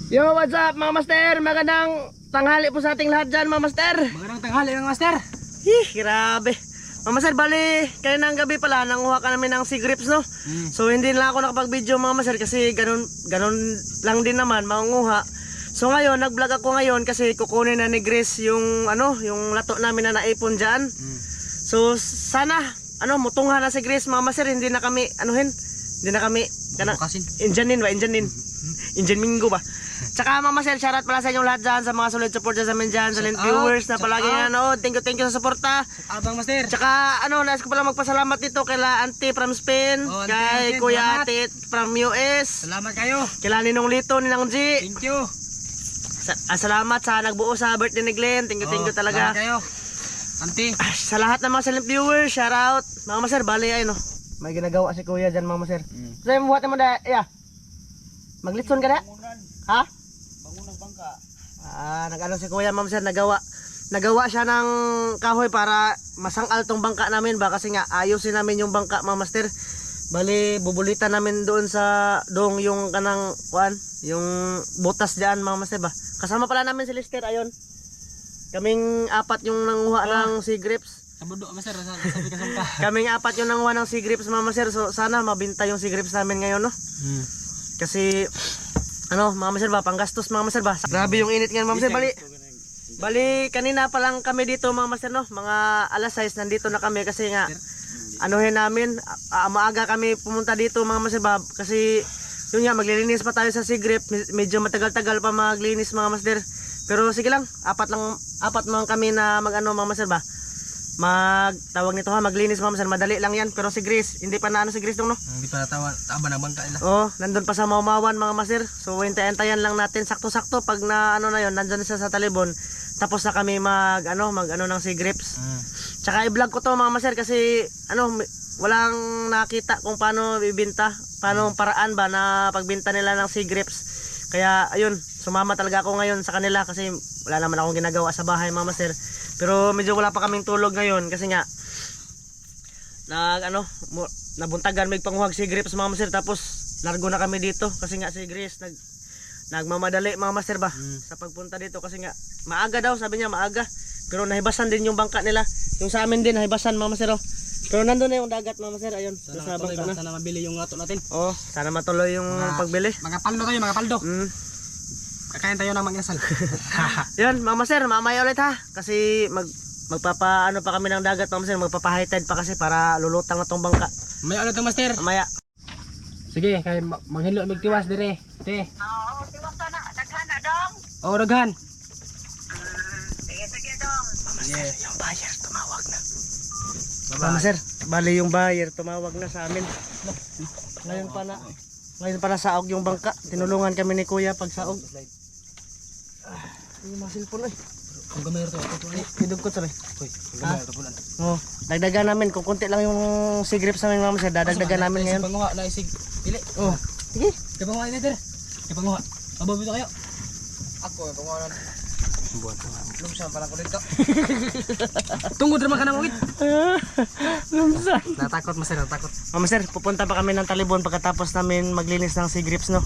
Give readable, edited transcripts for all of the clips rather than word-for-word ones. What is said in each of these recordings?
Yo, what's up mga master? Magandang tanghali po sa ating lahat dyan mga master. Magandang tanghali mga master. Grabe. Mga master, bali, kaya ng gabi pala, nanguha ka namin ng sea grapes, no? So hindi na ako nakapag-video mga master kasi ganun lang din naman, mangunguha. So ngayon, nag-vlog ako ngayon kasi kukunin na ni Grace yung, yung lato namin na naipon dyan. So sana, mutunghan na si Grace mga master, hindi na kami, hindi na kami, Injanin ba? Injan Minggo ba? Tsaka mga master, shoutout pala sa inyong lahat dyan, sa mga solid supporters namin dyan, sa viewers na palagi nanonood. Thank you sa suporta. Abang master. Tsaka nais ko pala magpasalamat dito kay Auntie from Spain, kay Kuya Atit from US. Salamat kayo. Kay Ninong Lito, Ninang G. Thank you. Salamat sa nagbuo sa birthday ni Glenn. Thank you talaga. Salamat kayo. Auntie. Sa lahat ng mga silent viewers, shoutout. Mga master, bali ay may ginagawa si Kuya dyan mga master. Sa'yo mo buhatin mo da, maglitson ka na? Ha? Bangunang bangka. Nag-ano si Kuya mga master, nagawa siya ng kahoy para masangkal tong bangka namin ba, kasi nga ayusin namin yung bangka mga master. Bali bubulitan namin doon sa dong yung kanang yung butas diyan mga master ba. Kasama pala namin si Lister ayon. Kaming apat yung nanguha ng sea grapes. Sabudo master, sabi ka sangka. Kaming apat yung nanguha ng sea grapes mga master. So sana mabinta yung sea grapes namin ngayon, no? Kasi mga master ba, panggastos mga master ba. Grabe yung init ngayon mga master. Bali kanina pa lang kami dito mga master, no? Mga alas 6 nandito na kami kasi nga namin maaga kami pumunta dito mga master ba, kasi yun nga maglilinis pa tayo sa sea grape. Medyo matagal-tagal pa maglinis mga master. Pero sige lang, apat mga kami na mga master ba. Tawag nito maglinis mga master, madali lang yan. Pero si Grace, hindi pa na si Grace dong, no? Hindi pa natawa, taba ng bangka nila. Nandun pa sa Maumawan mga master. So hintayan lang natin sakto-sakto pag na yan, nandun siya sa talibon. Tapos na kami mag ng sea grapes. Tsaka i-vlog ko to mga master kasi walang nakita kung paano bibenta, paano paraan ba na pagbenta nila ng sea grapes. Kaya ayun, sumama talaga ako ngayon sa kanila kasi wala naman akong ginagawa sa bahay mga master. Pero medyo wala pa kaming tulog ngayon kasi nga nabuntagan may panguhag sea grapes mga master, tapos largo na kami dito kasi nga si Grace nagmamadali mga master ba sa pagpunta dito kasi nga maaga daw, sabi niya maaga. Pero nahibasan din yung bangka nila. Yung sa amin din nahibasan mga master. Pero nandun na yung dagat mga master. Ayun, sana matuloy ba? Sana mabili yung lato natin. Sana matuloy yung pagbili. Mga paldo tayo, mga paldo. Kakain tayo ng mag-inasal. Yun mga master, mamaya ulit ha. Kasi magpapa pa kami ng dagat mga master. Magpapa high tide pa kasi para lulutang na tong bangka. Mamaya ulit ang master. Mamaya. Sige, kaya maghilo magtiwas dire. Te. Tiwas na, daghan na dong. Daghan. Sige dong. Yeah. Yung buyer tumawag na. Mga sir, bali yung buyer tumawag na sa amin. Ngayon pa na saog yung bangka. Tinulungan kami ni Kuya pag saog. Yung mga cellphone Ang gamay ito. Hidugkot sa Hoy, ang gamay ito pulan. Dagdagan namin. Kung konti lang yung sea grapes namin mga sir, dadagdagan namin ngayon. Panguha na isig. Pili. Sige. Kaya panguha ini dir. Kaya panguha. Mababi ito kayo. Ako, panguha na. Buwan ko. Lumsan pala ko dito. Tungod naman ka na mawit. Lumsan. Natakot master, natakot. Sir, pupunta pa kami ng Talibon pagkatapos namin maglinis ng sea grapes, no?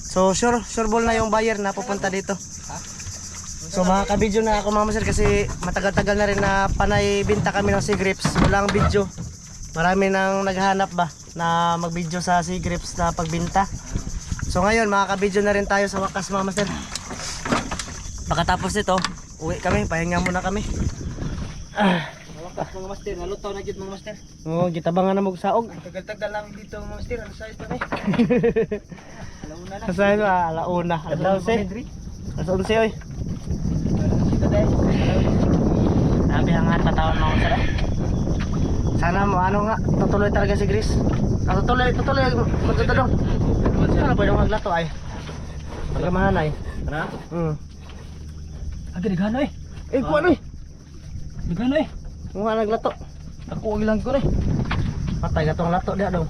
So sure ball na yung buyer na pupunta dito. So makaka-video na ako mga sir kasi matagal-tagal na rin na panay binta kami ng sea grapes. Walang video. Marami nang naghahanap ba na mag-video sa sea grapes na pagbinta. So ngayon makaka-video na rin tayo sa wakas mga sir. Pagkatapos nito, uwi kami, pahinga muna kami. Wakas mga master, nalutaw na gid mga master. Gitabangan na magsaog. Tagal-tagal lang dito mga master, ano size pa ni? Alauna na. Sa alauna, adlaw si. Sa 11 oy. Sabi nga tatawan mo sir. Sana mo nga, tutuloy talaga si Grace. Tutuloy magtutulong. Sana pwede maglato ay. Pagkamahan ay. Ana? Agad ganoy. Kuha no. Ganoy. Mga naglato. Ako ilang ko ni. Patay gatong lato dia daw.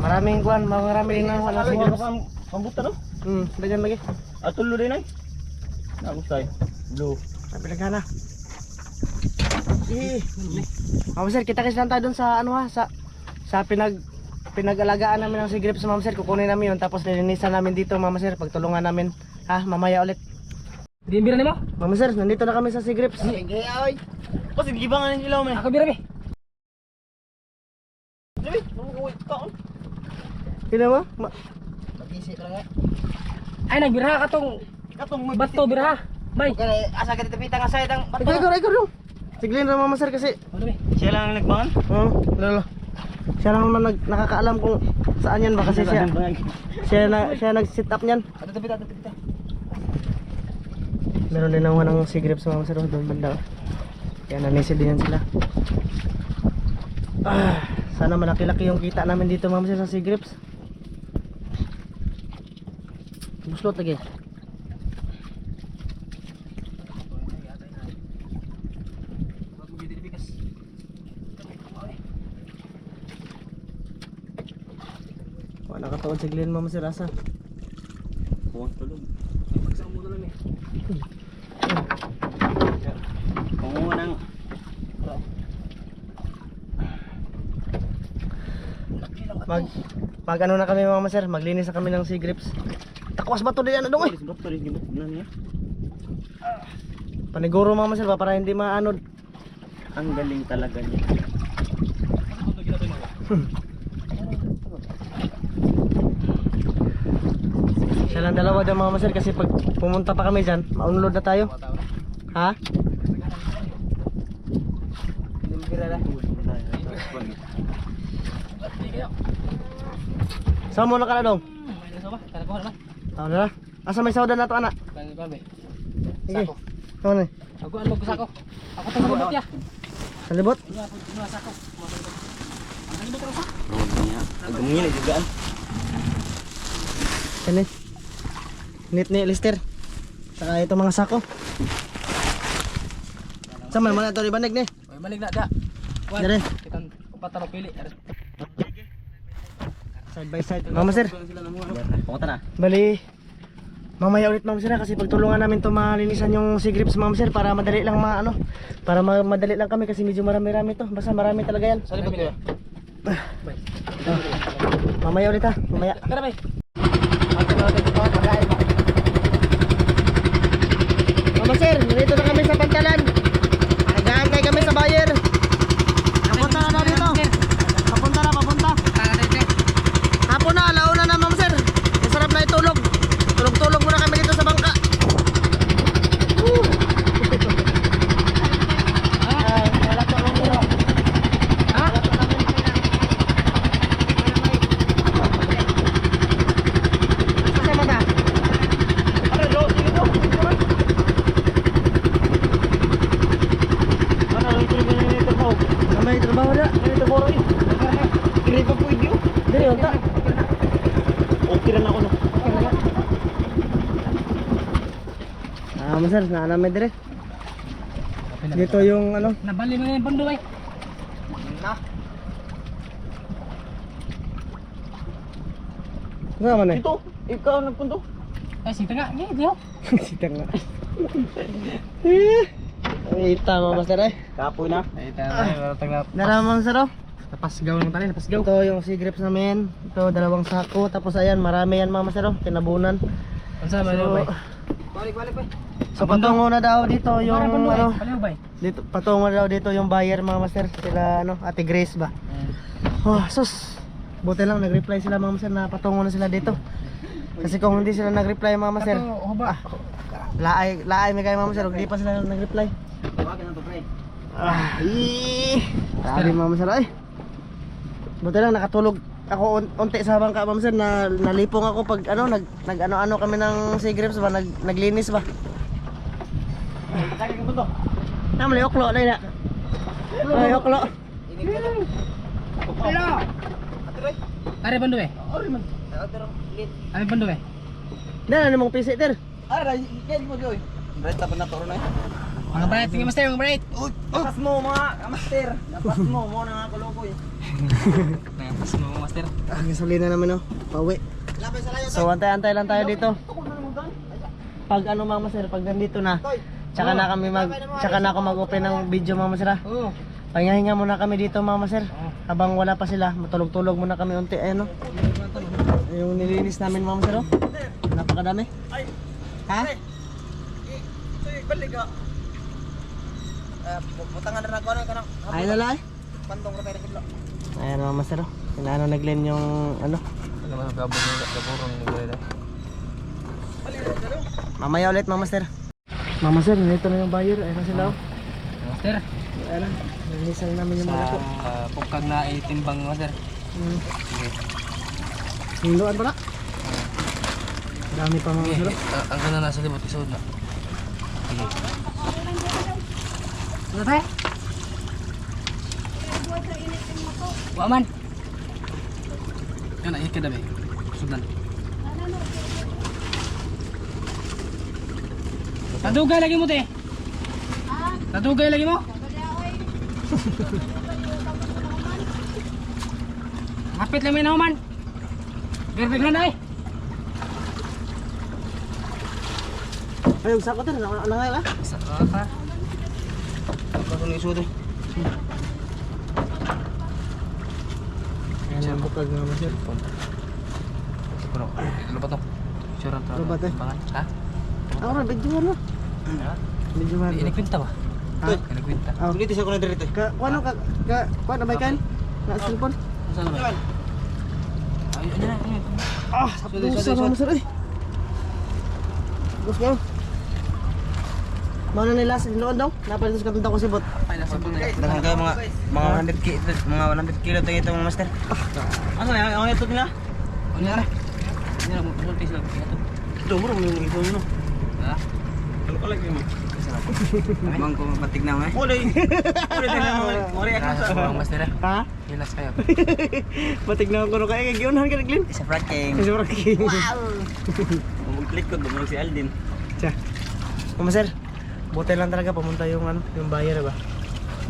Maraming kuan, maraming na wala sa grapes. Pambuta no? Dagan lagi. Tulo din ay. Nagustay. Blue. Sabi na. Sir, kita kasi lang tayo dun sa sa pinag-alagaan namin ng sea grapes mama sir, kukunin namin yun tapos nilinisan namin dito mama sir, pagtulungan namin. Ha, mamaya ulit. Di bira nimo? Mama sir, nandito na kami sa sea grapes. Sige ay. Oh, sige gibangan ng ilaw, Ako bira be. Dili, uwi ka. Kina mo? Mag-isip lang nga. Ay nagbira ka tong bato bira. Bay. Asa ka dito nga sa itang bato. Ikaw dong. Siglin ra mama sir kasi Ano be? siya lang ang nagbangan. Oo, lalo. Siya lang naman nakakaalam kung saan yan ba kasi siya nag-sit up niyan. Ato tapita. Meron din naman ng sea grapes mama sir doon banda. Kaya nanisid din yan sila. Sana malaki-laki yung kita namin dito mama sir sa sea grapes. Buslot lagi. Wala nakatuon sa Glen mama sir asa. Kuwang tulog. Pagsama mo lang eh. Kung nang Pag ano na kami mama sir, maglinis na kami ng sea grapes. Takwas ba to diyan na dong eh? doktor yung gibot na niya. Paniguro mama sir ba para hindi maanod. Ang galing talaga niya. Siya lang dalawa daw mama sir kasi pag pumunta pa kami dyan, maunlod na tayo. Ha? Saan mo na ka na dong? May naso ba? Tara ko ba? Tao na. Asa may saudan na to anak? Tara ko be. Sige. Tama na. Ako ano ko sako. Ako tong sabot ya. Sa libot? Ino sako. Road niya. Agumingin ay dugaan. Kani. Nit ni Lister. Saka ito mga sako. Saan man ito di banig ni? Oy malig na da. Dire. Kitang upat na pili. Side by side. Mama sir. Pumunta na. Bali. Mamaya ulit mama sir kasi pagtulungan namin to malinisan yung sea grapes mama sir para madali lang para madali lang kami kasi medyo marami-rami to. Basta marami talaga yan. Sa libot ko. Bay. Mamaya ulit ha. Mamaya. Tara bay. Mama sir, dito na kami sa Pantalan. Nag-aantay kami sa buyer. Papunta na daw dito. Papunta. Hapon na, alauna na mama sir. Masarap na itulog. Tulog-tulog muna kami dito sa bangka. Wala to lang dito. Ha? Kasama ka? May trabaho na. Kiri pa po idyo. Dili unta. Okay na ako no. Sir, naanamay dire. Dito yung ano. Nabali mo yung bando bay. Nga man eh. Ito, ikaw nagpunto. Ay sita nga. Giyo. Sita nga. Ita mama sir eh. Kapoy na. Ay ta tanggap. Naraman sir oh. Napasgaw ng tali, napasgaw. Ito yung sea grapes namin. Ito dalawang sako. Tapos ayan marami yan mama sir oh. Tinabunan. Unsa man yo bay? Balik bay. So patungo na daw dito yung ano. Paliw bay. Dito patungo na daw dito yung buyer mga master. Sila ano, Ate Grace ba? Oh, sus. Buti lang nag-reply sila mga master na patungo na sila dito. Kasi kung hindi sila nag-reply mga master, Ato ba? laay may kayo mga master, hindi pa sila nag-reply. Tawagan na to pre. Grabe mga master ay. Buti lang nakatulog ako unti sa bangka mga master na nalipong ako pag ano nag-ano-ano kami ng sea grapes ba, naglinis ba. Tagay ka punto. Namali oklo na ina. Ay oklo. Hello. Are bando eh. Ay bando eh. Na namang pisi ter. Ara, yan mo joy. Breta pa na toro na. Mga bright, sige master, mga bright. Lapas mo mga master. Lapas mo na nga kulukoy. Napas mo master. Ang gasolina naman oh. Pauwi. So antay-antay lang tayo dito. Pag ano mga master, pag nandito na, tsaka na ako mag-open ng video mga master. Oo. Pahinga-hinga muna kami dito mga master. Habang wala pa sila, matulog-tulog muna kami unti. Ayun, no? Yung nilinis namin mga master, oh. Napakadami. Ha? Balik ka. Butangan na ako na kanang. Ayun na lang. Pantong ra tayo kidlo. Ayan mga master, oh. Inaano na Glenn yung ano. Mamaya ulit mga master. Mga master, nandito na yung buyer. Ayun na sila, oh. Master, Ayun na. Nilisan namin yung mga ito. pukag na itimbang master. Hinduan pala. Dami pa mga master, oh. Ang kana nasa libot isod na. Sige. Ano tayo? Wa man. Kana ikad dabe. Sudan. Nadugay lagi mo te. Nadugay lagi mo. Hapit lang may naman. Birbighan na eh. Ay, yung sako tayo. Nangay ka? Saka ka. Ako ni isod eh. Ayan ang bukag mga master. Siguro. Lupat to. Sure ang Lupat eh. Ha? Ako na, medyo ano? Medyo ano? Inikwinta ba? Ha? Inikwinta. Oh. Dito siya ko na dito. Kuano kuano ba kan? Na cellphone? Saan na ba? Ayun na. Ah, sa mga master eh. Gusto ko. Mana nila sa noon daw? Napalitos ka ko si bot. Ay, nasa po na. Daghang kayo mga 100 kilo tayo ito mga master. Ano na ang ito nila? Ano na? Hindi na mo piso lang. Ito mo rin yung ito nyo. Ha? Ano ka lagi mo? Mang ko matignaw eh. Wala mo rin ako sa. Ang master. Ha? Hilas kayo. Matignan ko no kay giunahan ka Glyn. Isa fracking. Kasi wala ki. Mag-click ko dumurog si Aldin. Tiya. Mama sir, buti lang talaga pumunta yung ano, yung buyer ba?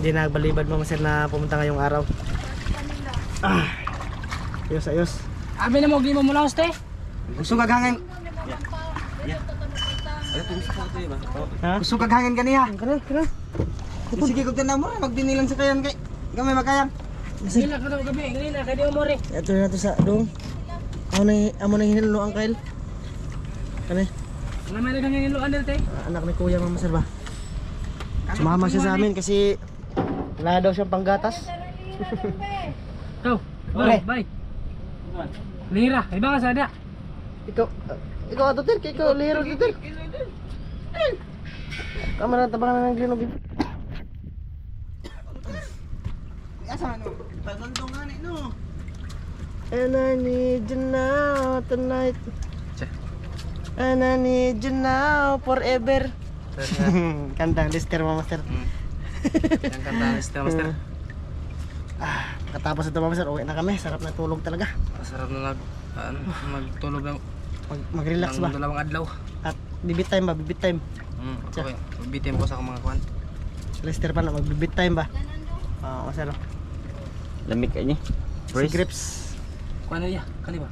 Hindi nagbalibad mama sir na pumunta ngayong araw. Ah. Ayos. Abi na mo gi mo mula hoste. Gusto kaghangin. Ay, gusto ko ito ba? Ha? Gusto kaghangin kaniya. Kana. Sige kog tanaw mo magdinilang sa kayan kay gamay makayan. Sila ka daw gabi, ganina kay di mo rin. Ito na to sa dong. Amo na hinilo ang kail. Kani, Wala may nagang niluan dito eh. anak ni kuya mama sir ba? Sumama siya sa amin kasi wala daw siyang panggatas. Go. Ore. Bye. Lira, iba ka sada. Ikaw ato tir, ikaw lihiro tir. Kamera tabangan na ng glinog. Asa no? Pagandong ani no. And I need you now tonight. Che. And I need you now forever. Kantang Lister mama master. Yang kata Mr. Master. Katapos ito mama master, uwi na kami. Sarap na tulog talaga. Sarap na magtulog ng Mag-relax ba? dalawang adlaw. At bibit time ba? Bibit time. Okay. Bitin ko sa mga kwan. Lister pa na magbibit time ba? Oo, master. Lamig kay ni. Si Grips. Kwan niya, kani ba?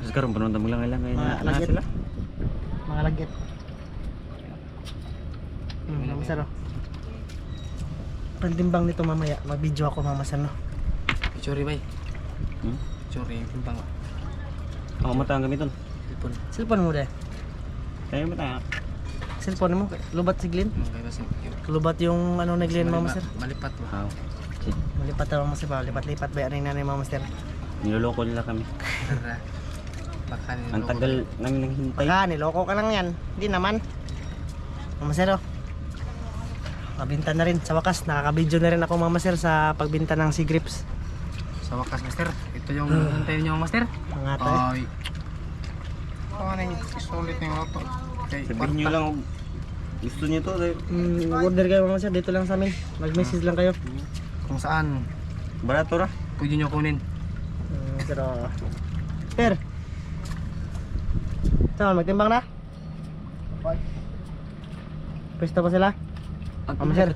Sekarang penonton lang Mga lagit. Mga lagit. Master. Pantimbang nito mamaya. Mag-video ako mama master no. Chori bay. Chori timbang. Ako matang gamiton. Ipon. Cellphone mo deh. Kaya matang. Cellphone mo. Lubat si Glenn. Kaya kasi Lubat yung ano na Glenn mama master. malipat ba? Malipat na mama master ba? Lipat-lipat ba yan nanay mama master? Niloloko nila kami. Baka Ang tagal namin nang hintay. Baka niloko ka lang yan. Hindi naman. Mama sir oh. Mabinta na rin. Sa wakas, nakaka-video na rin ako mama sir sa pagbinta ng Sea Grips. Sa wakas master, ito yung hintayin niyo master. Pangata eh. Ay. Ano yung sulit ng auto? Sabihin nyo lang kung gusto nyo to. Order kayo mama sir. Dito lang sa amin. Mag-message lang kayo. Kung saan Barato ra. pwede nyo kunin. Pero... Sir! Saan? Magtimbang na? Pwesto pa sila? Mama sir,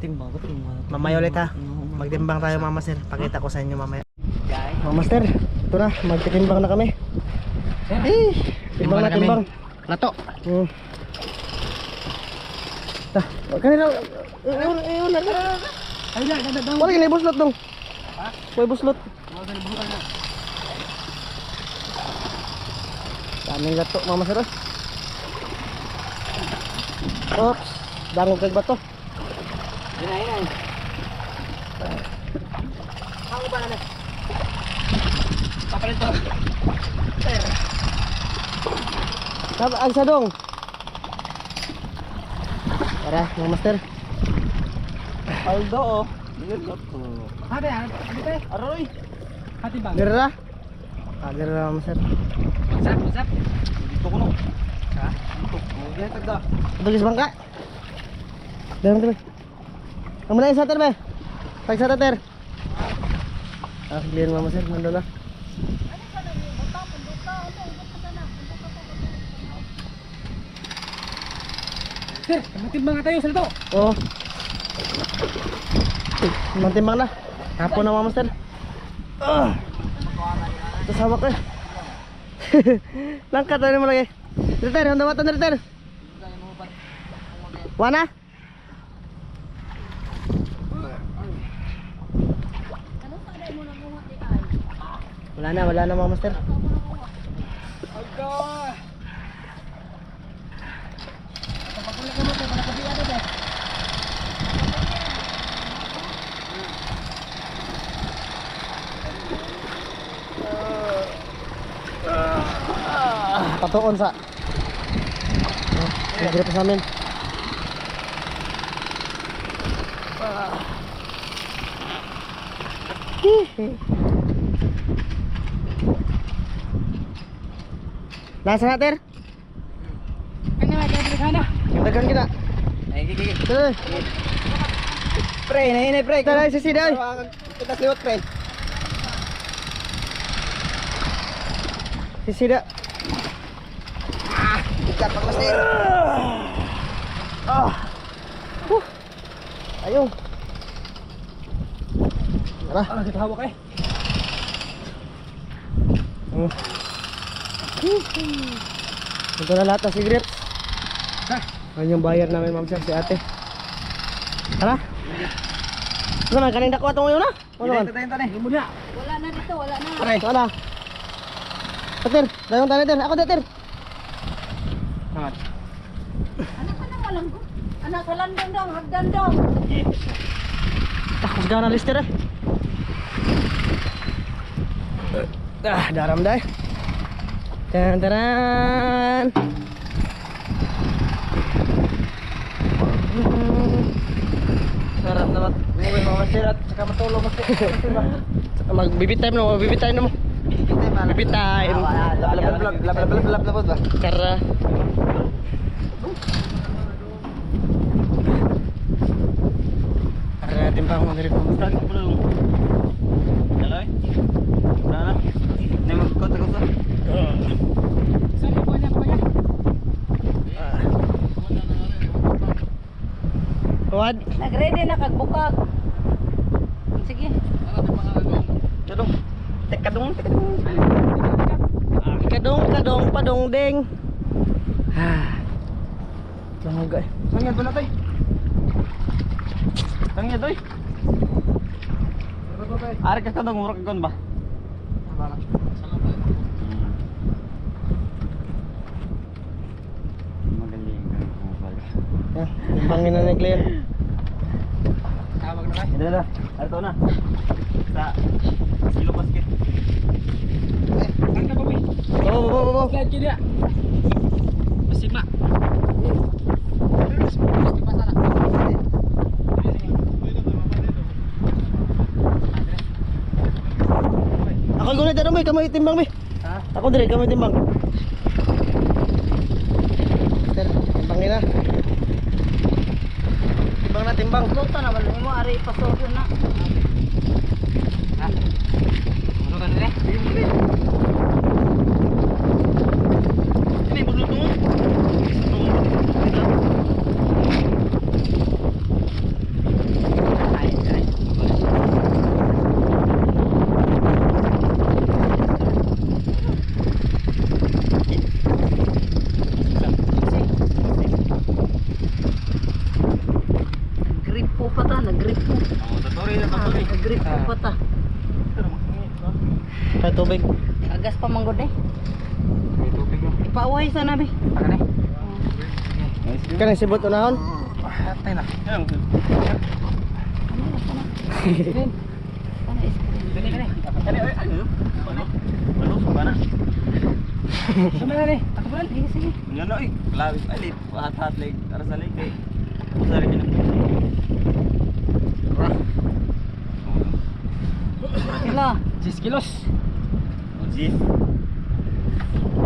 mamaya ulit ha. Magtimbang tayo mama sir. Pakita ko sa inyo mamaya. Mama sir, ito na. Magtitimbang na kami. Timbang na timbang. Lato. Tah, kanina iyon na. Ay na, daw. Wala gini buslot dong. Ha? Kuy buslot. Daming gato mama sir. Oops, dangog kag bato. Ina. Ako ba na? Papalit to. Sab ang sadong. Tara, mga master. Aldo oh. Dito ko. Hati, hati. Aroy. Hati bang. Gerra. Gerra mga master. What's up? Dito ko no. Ha? Dito. Dito tagda. Tulis bangka. Dalam tu. Kamu naik sater be. Tak sater. Ah, clear mama sir, mandala. Sir, matimbang nga tayo sa ito. Oh. Mantimbang na. Hapon na mama sir. Ito sama ko eh. Langkat tayo mo lagi. Reter, honda matan reter. Wana? Wala na mga master. Patuon sa. Nagre pa sa amin. Nasa natin? Ano nga, kaya sana? Yung dagan kita. Ay gigi. Tuloy. Pre, nahinay pre. Tara, sisi day. Kita liwat pre. Sisi dah. Ikat pag master. Ayong. Tara. Kita hawak eh. Ito na lahat ng cigarettes. Ayun yung bayar namin ma'am sir, si ate. Tara. Ano naman, kaning dako atong ngayon na? Ano naman? Hindi mo na. Wala na dito, wala na. Wala. Atir, dayong tayo tir. Ako tir. Amat. Anak ka na walang ko. Anak sa landang daw, hagdan daw. Mas gana lister eh. Daram dah. Taran. Sarap naman. Uy, mga sir at saka matulog mas. Magbibit time na mo, bibit time na mo. Bibit time. Labot ba? Tara. Tara, timbang mo diri. Start ko lang. Daloy. Na. Nay magkota ko sa. Saan yung niya, kuya? Wad. Nag-ready na kagbukag. Sige. Jodong. Tekadong. Kadong padong ding. Langga eh. Sangyan pala tay. Sangyan doy. Are ka kadong murag kon ba? Magaling ka pala. Timbangin na ni clear. Tawag na kayo. Dala. Ato na. Sa kilo basket. Ang ka ba, boy? Oh. Slide ka dia. Masigma. Masigma sana. Ako gunit na may kamay timbang mi. Ha? Ako dire kamay timbang. Sir, timbangin na. Timbang na timbang. Luto na, wala mo, ari pasodo na. Ha? Ano ka nila? Ini bulut mo. tubig. Agas pa manggod eh. May tubig mo. Ipauhay sana be. Ano? Kanang sibot unahon. Patay na. Yan. Dali. Ano? Ano? Sumana? Sumana ni. Ako ba? Sige, sige. Yan na, labis alit. Hat-hat leg. Tara sa leg. Usari ka na. Sila. 10 kilos. Jis.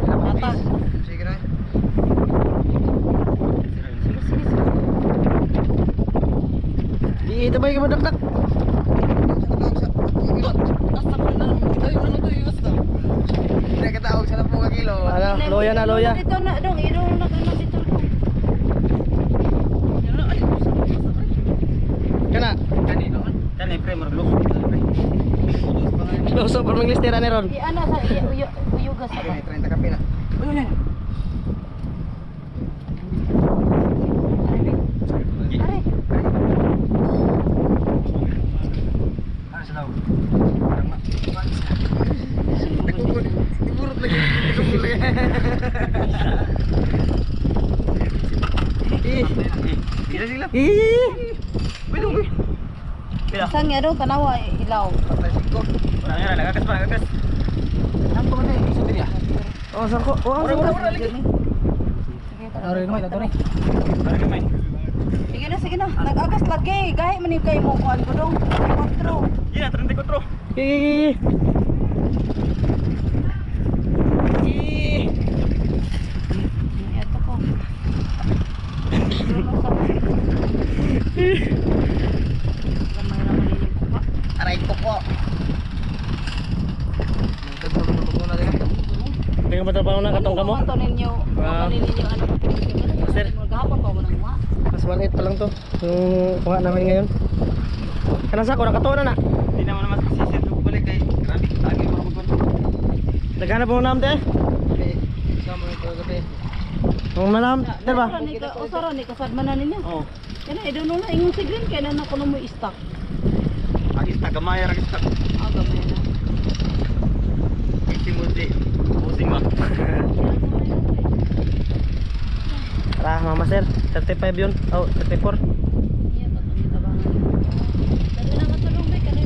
Mata. Sige na. Sige, sige, sige. Ito ba yung madakdak? Ano, loya na loya. Dito na dong, idong na dito. Kana. Kani pre marglok. Loso por manglistera ni ron. Di ana sa uyugas ako. 30 kape na. Are. Ano sa daw? Sila. Pila. Sang ya dong tanawa ilaw. Orang nga nagagas pa, nagagas. Oh, sangko. Oh, sangko. Ari mo ito ni. Para gamay. Sige na. Nag-agas lagi. Gahi man yung kayo mo kuhan ko dong. 4. Yan, 34. Gigi. Ito ko. Gamay na malinig ko pa. Aray ko po. Tingnan mo trabaho na katong kamo. Ano ninyo? Ah. Ano ninyo? Ano? Sir. Maghapon pa mo nang mga. Mas 1.8 pa lang to. Yung kuha namin ngayon. Kanang sako, nakatuwa na na. Hindi naman naman sisisit ko balik kay grabe tagi mo magkon. Naghanap mo naman te. Sama ko gabi. Kung manam, ter ba? Usara ni kasad man na ninyo. Oh. Kana I don't know na ingon sigrin kay na kuno mo stock. Agista gamay agista. Aga may na. Iti mo di. Pusing ba? Tara, mama sir. 35 yun. Oh, 34. Iya pa tong tabangan. Dali na matulong ba kana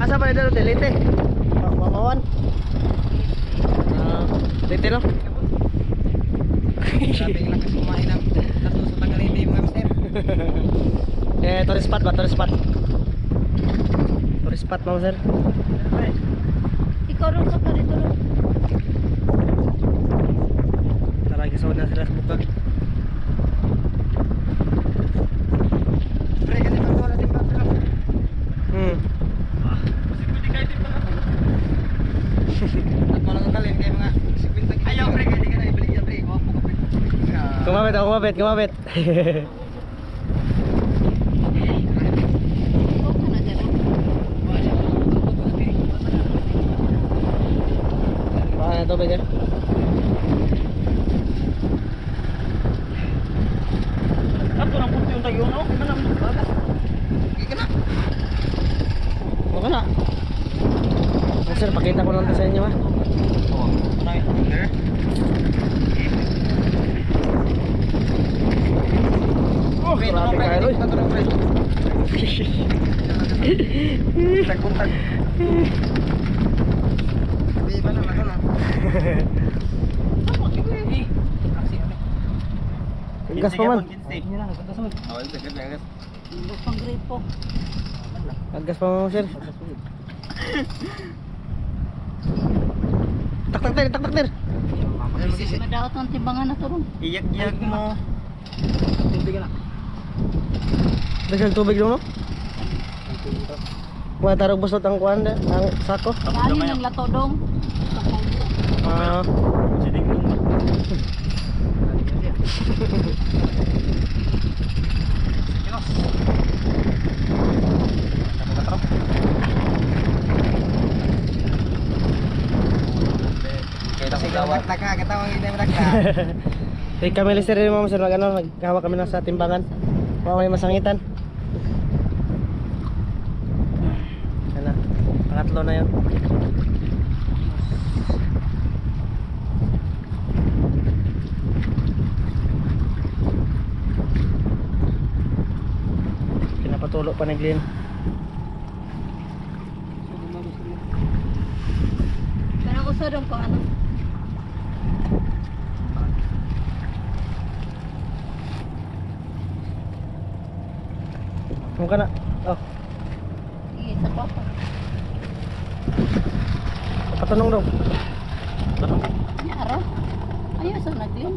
Asa pa ito? Lite. Mamawan. Lite no? Grabe lang kasi kumain ng tato sa Tagalite mga mister. Tourist spot ba? Tourist spot. Tourist spot mama sir. Ikaw ron sa dito ron. Tara, gisawad na sila sa bukag. Pre kasi pagwala din ba? Pwede kahit din pala. At malang kalin kay mga 50. Ayaw pre kaya di ka na ibalik yan pre. Huwag mo ka pre. Kumapit ako, kumapit. Ikaw kana dyan. Baka na tubig eh. Ato nang punti yung tayo no? Manam bagas. Hindi ka na. Baka na. Sir, pakita ko lang to sa inyo ha. Oo. Ano yun? Sir? Oh, grabe kayo Roy. Tag-buntag. Sabi ba naman ito na? Gas pa man. Ini lang sa sunod. Awal sa gabi. Indo pang gripo. Gas pa man sir. Tak ter. Madaot ng timbangan na to ron. Iyak-iyak mo. Tubig na. Daghang tubig dong no? Kuha tarog busot ang kuhan ang sako. Dali ng lato dong. Ah, Sinig mo. Kita ko gawat na ka, katawang hindi mo nagka. kami lister rin mama sir, naghawak kami na sa timbangan. Mga may masangitan. Pangatlo na yun. Pinapatulo pa ni Glenn. Pero uso dong ko ano. Ano ka na? Oh, Sige, sa papa. patanong daw. Nyaro. Ayo sa naglin.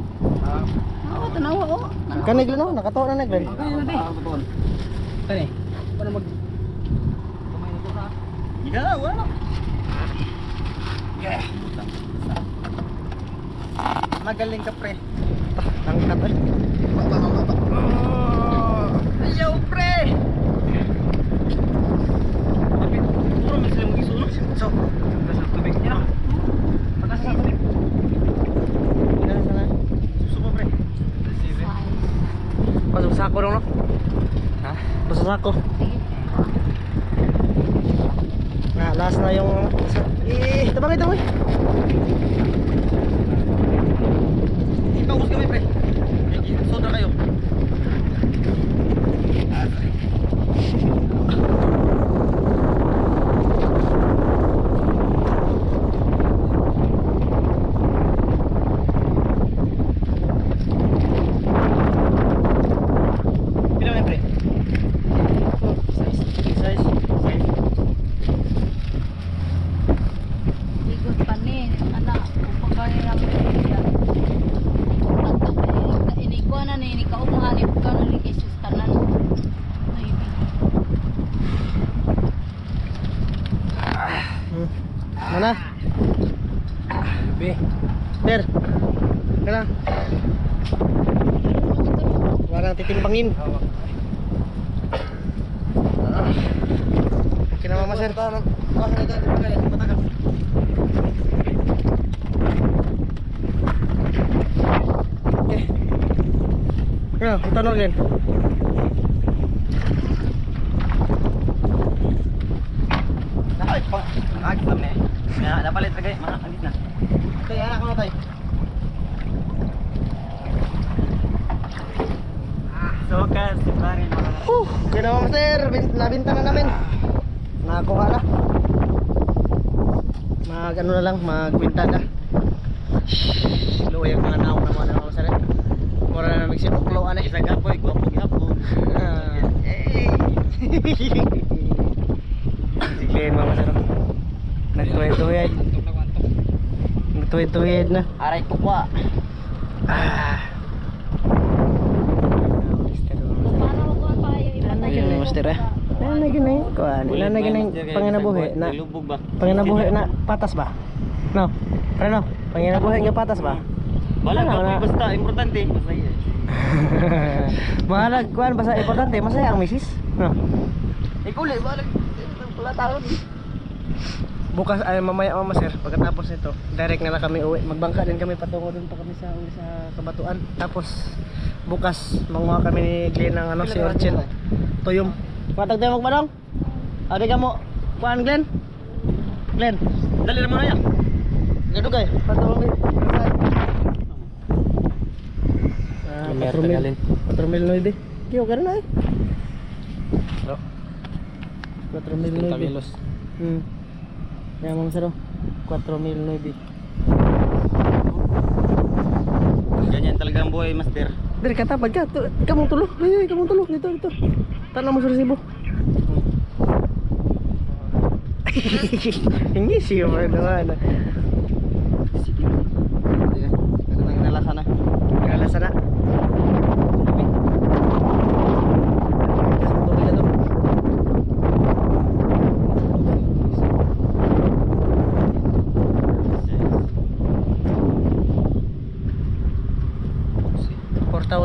Oo, tanawa o. Kan Glenn oh, nakatawa na Glenn. Kani. Paano mag Gila, wala. Magaling ka pre. Angkat eh. Ayaw pre. Tapi puro man sila mag-isuno. So, nasa tubig niya. Pagkasa sa tubig. Ilan sana? Susuko pre. Pasok sa sako dong no? Ha? Pasok sa sako. Sige. Nah, last na yung tabang ito eh. Ipaubos kami pre. Soda kayo. Pila man pre? Size. Ligot pa ni anak upang kani ra siya. Ini ko na ni kaumahan ni ko na ni Jesus tanan. Ay, Mana? Be. Der. Kana. Warang titimbangin. Okay na mama sir. Okay. Kana, tanong Glenn. Ay, agit lang na eh. Kaya napalit na kayo, mga agit na. Tay, anak ko na tay. So, kasi pare mga Okay na mama sir, nabinta na namin. Nakakuha na. Mag ano na lang, magkwenta na. Luoy ang mga naong na mga mama sir. Mura na namin si Oklo ana. isa gapoy, gwapo gihapon. Hey. Si Glenn mama sir. Nagtuwid-tuwid. Nagtuwid-tuwid na. Aray ko kwa. Ah. paano ko ang payo ipatay Ayun, master eh. Nanagin na yun. Kuhan. Nanagin na yung panginabuhi na. Lubog ba? Panginabuhi na patas ba? No? Ano? Panginabuhi nga patas ba? Wala Ano, gapoy na? basta importante. Basta yun. Mga nagkuhan basta importante. Masaya ang misis. No? Ikuli, balik. Wala taon. Bukas ay mamaya mama sir, pagkatapos nito, direct na lang kami uwi. Magbangka din kami patungo doon pa kami sa Kabatuan. Tapos bukas manguha kami ni Glenn ng ano si Orchel. Tuyom. Matag tayo magmanong. Adi ka mo. Kuan Glenn? Glenn. Dali naman na yan. Gado kay. Patungo mi. 4,009. Kiyo ka na eh. 4,009. Kaya mga saro, 4,009. Ganyan talaga ang buhay, master. Dari katapad ka, kamong tulog. Ay, kamong tulog. Dito. Tanong mo sa resibo. Hindi siya pa naman. Nang nalasa na. Nalasa na.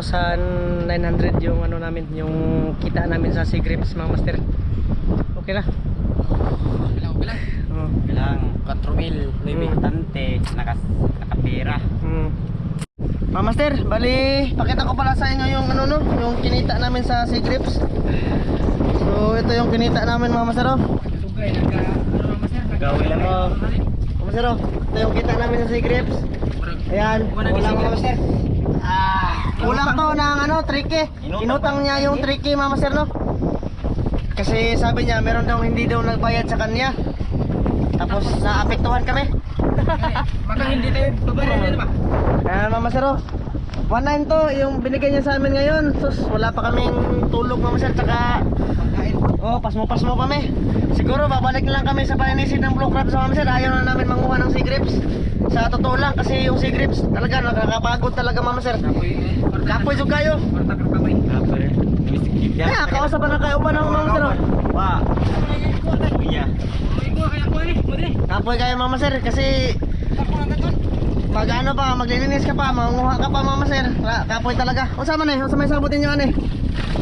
$4,900 yung ano namin, yung kita namin sa Sea Grapes mga master. Okay na. Bilang. Oh. Bilang 4,000. importante, nakapira. Mga master, bali pakita ko pala sa inyo yung ano no, yung kinita namin sa Sea Grapes. So ito yung kinita namin mga master. Sugay nagka ano naman Nagawin lang Oh. Mama sir, oh. Ito yung kita namin sa Sea Grapes. Ayan, kulang Mama sir. Kulang to ng ano, tricky. Inutang niya yung tricky Mama sir, no? Kasi sabi niya, meron daw hindi daw nagbayad sa kanya. Tapos naapektuhan kami. Baka hindi tayo babayaran din ba? Ayan Mama sir, oh. 1.9 to, yung binigay niya sa amin ngayon. Sus, wala pa kaming tulog Mama sir, tsaka oh, pasmo kami. Siguro babalik na lang kami sa paninisid ng blue crab sa Mama sir. Ayaw na namin manguha ng sea grapes. Sa totoo lang, kasi yung sea grapes talaga nakakapagod talaga Mama sir. Kapoy so kayo. Kaya kausapan na kayo ba ng Mama sir? Oh. Wah. Iya. Kapoy kayo Mama sir kasi pag ano pa, maglilinis ka pa, manguha ka pa Mama sir. Kapoy talaga. Unsa man eh, unsa may sabutin niyo ani?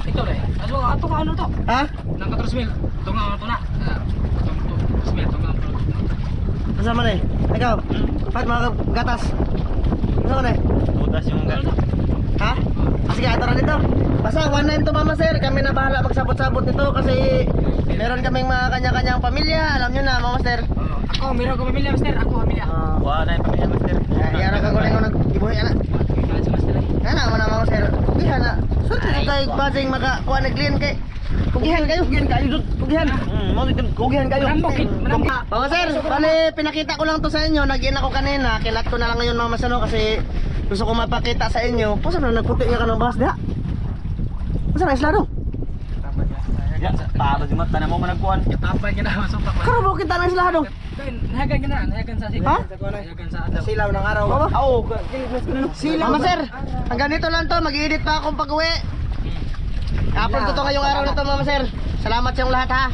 Ito rin. Ato ka ano to? Ha? Nang 14 mil. Ito nga ito na. 14 mil. Ito nga. Unsa man eh? Ikaw, pat mga gatas. Unsa man eh? Butas yung Ha? Sige, ato na nito. Basta 1.9 to Mama sir, kami na bahala magsabot-sabot nito kasi meron kaming mga kanya-kanyang pamilya, alam nyo na Mama sir. Ako, meron ko pamilya, master. Ako, pamilya. Wah, na yung pamilya master. Yan ang kaguling ko nag-ibuhi anak. Yan na, mana Mama sir. Pugihan na. Sunod ko kay basing makakuha naglian kay. Pugihan kayo. Pugihan. Pugihan kayo. Mama sir, bali pinakita ko lang to sa inyo. Nag-in ako kanina. Kilat ko na lang ngayon Mama sir no, kasi gusto ko mapakita sa inyo. Pusa na nagputi nga ka ng bahas diha. Pusa na isla dong. Ya, para di mata na mo managkuan. Kapal ka na, masok pa. Karo mo kita na isla dong. Nahagan ka na, nahagan sa sigaw. Ha? Nahagan sa adlaw. Silaw ng araw. Oo. Mama sir, hanggang dito lang to. Mag-i-edit pa akong pag-uwi. Upload ko to ngayong araw na to Mama sir. Salamat sa inyong lahat ha.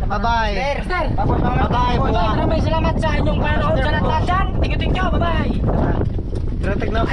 Bye-bye. Master! Bye-bye. Maraming salamat sa inyong panood sa lahat dyan. Thank you, bye-bye. Tignan.